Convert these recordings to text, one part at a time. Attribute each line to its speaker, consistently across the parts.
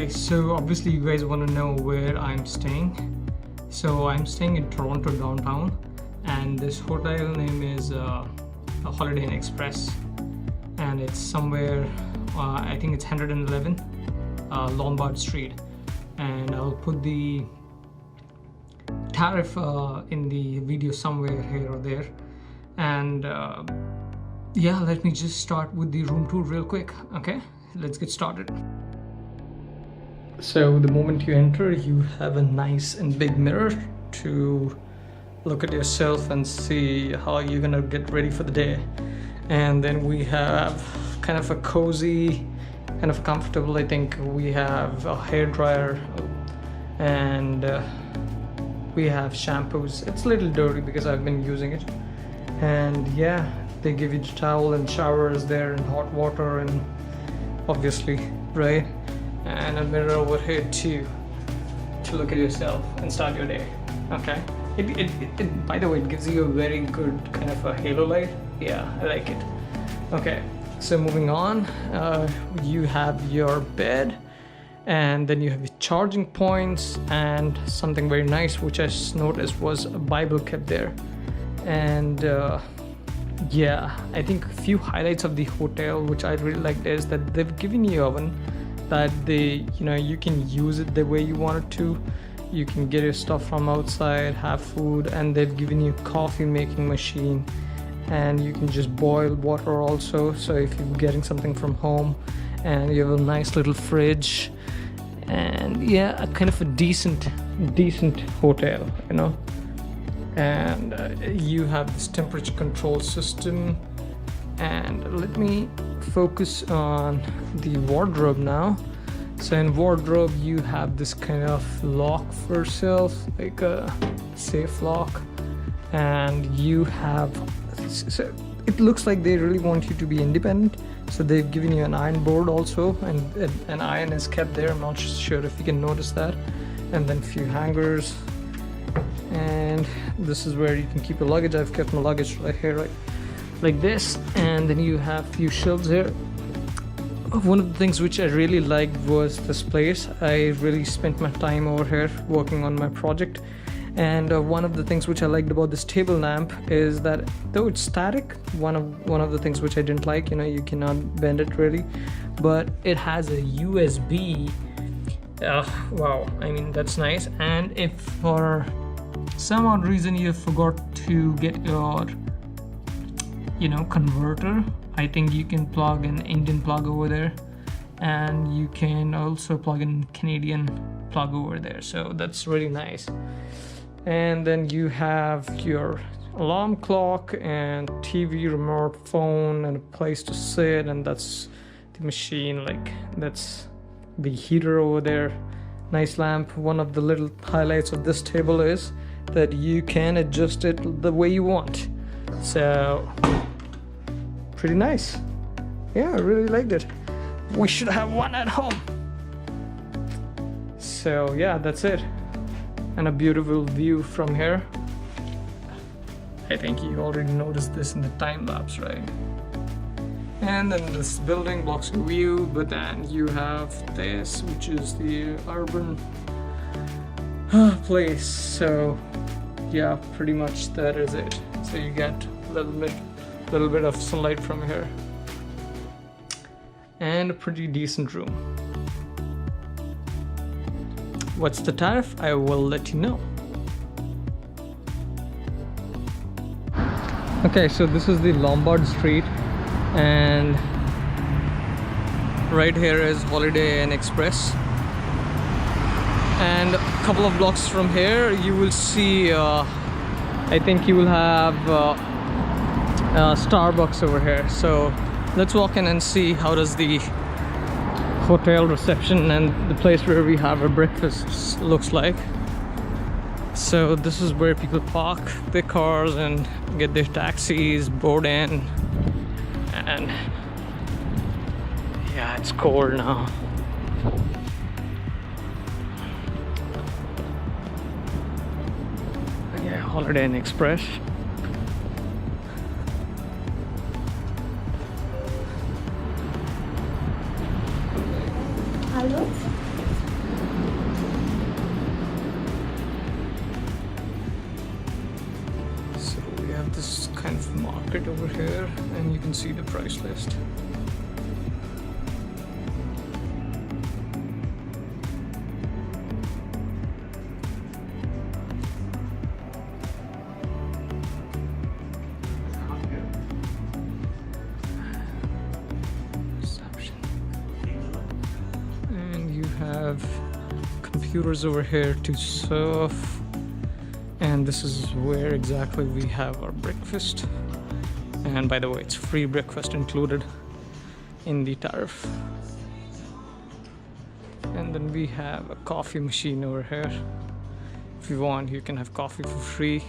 Speaker 1: Okay, so obviously you guys want to know where I'm staying. So I'm staying in Toronto downtown, and this hotel name is a Holiday Inn Express, and it's somewhere, I think it's 111 Lombard Street, and I'll put the tariff in the video somewhere here or there. And yeah, let me just start with the room tour real quick. Okay, let's get started. So the moment you enter, you have a nice and big mirror to look at yourself and see how you're gonna get ready for the day. And then we have kind of a cozy, kind of comfortable, I think we have a hair dryer, and we have shampoos. It's a little dirty because I've been using it. And yeah, they give you the towel and showers there and hot water, and obviously, right? And a mirror over here too, to look at yourself and start your day. Okay, it by the way, it gives you a very good kind of a halo light. Yeah, I like it. Okay, so moving on, you have your bed, and then you have your charging points, and something very nice which I noticed was a Bible kept there. And yeah, I think a few highlights of the hotel which I really liked is that they've given you oven that you can use it the way you want it to. You can get your stuff from outside, have food, and they've given you coffee making machine, and you can just boil water also. So if you're getting something from home, and you have a nice little fridge, and yeah, a kind of a decent hotel, and you have this temperature control system. And let me focus on the wardrobe now. So in wardrobe, you have this kind of lock for yourself, like a safe lock, and you have, so it looks like they really want you to be independent. So they've given you an iron board also, and an iron is kept there. I'm not sure if you can notice that. And then a few hangers, and this is where you can keep your luggage. I've kept my luggage right here, right like this. And then you have a few shelves here. One of the things which I really liked was this place. I really spent my time over here working on my project, and one of the things which I liked about this table lamp is that though it's static, one of the things which I didn't like, you cannot bend it really, but it has a USB. Wow, I mean, that's nice. And if for some odd reason you forgot to get your converter, I think you can plug an Indian plug over there, and you can also plug in Canadian plug over there, so that's really nice. And then you have your alarm clock and TV remote, phone, and a place to sit, and that's the machine, like that's the heater over there. Nice lamp. One of the little highlights of this table is that you can adjust it the way you want, so pretty nice. Yeah, I really liked it. We should have one at home. So yeah, that's it. And a beautiful view from here. I think you already noticed this in the time lapse, right? And then this building blocks your view, but then you have this, which is the urban place. So yeah, pretty much that is it. So you get a little bit of sunlight from here, and a pretty decent room. What's the tariff? I will let you know. Okay, so this is the Lombard Street, and right here is Holiday Inn Express, and a couple of blocks from here you will see I think you will have Starbucks over here. So let's walk in and see how does the hotel reception and the place where we have our breakfast looks like. So this is where people park their cars and get their taxis, board in, and yeah, it's cold now. Yeah, Holiday Inn Express.
Speaker 2: Hello?
Speaker 1: this kind of market over here, and you can see the price list. And you have computers over here to surf, and this is where exactly we have our breakfast. And by the way, it's free breakfast included in the tariff. And then we have a coffee machine over here. If you want, you can have coffee for free.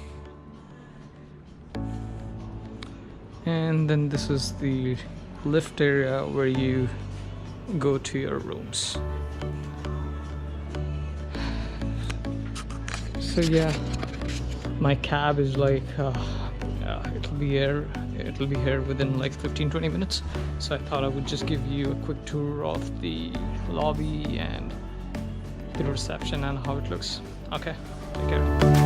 Speaker 1: And then this is the lift area where you go to your rooms. So yeah, my cab is like it'll be here within like 15-20 minutes. So I thought I would just give you a quick tour of the lobby and the reception and how it looks. Okay, take care.